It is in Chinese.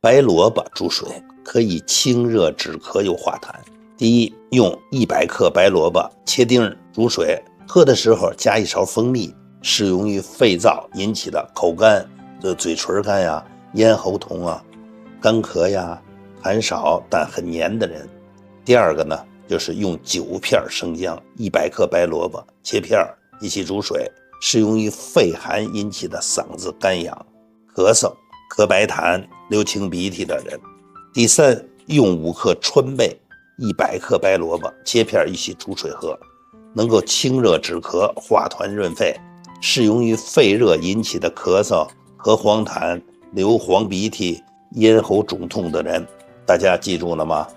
白萝卜煮水可以清热止咳又化痰。第一，用100克白萝卜切丁煮水，喝的时候加1勺蜂蜜，适用于肺燥引起的口干、嘴唇干呀、咽喉痛啊、干咳呀、痰少但很黏的人。第二个呢，就是用9片生姜、100克白萝卜切片一起煮水，适用于肺寒引起的嗓子干痒、咳嗽、咳白痰、流清鼻涕的人。第三，用5克川贝、100克白萝卜切片一起煮水喝，能够清热止咳、化痰润肺，适用于肺热引起的咳嗽、咳黄痰、流黄鼻涕、咽喉肿痛的人。大家记住了吗？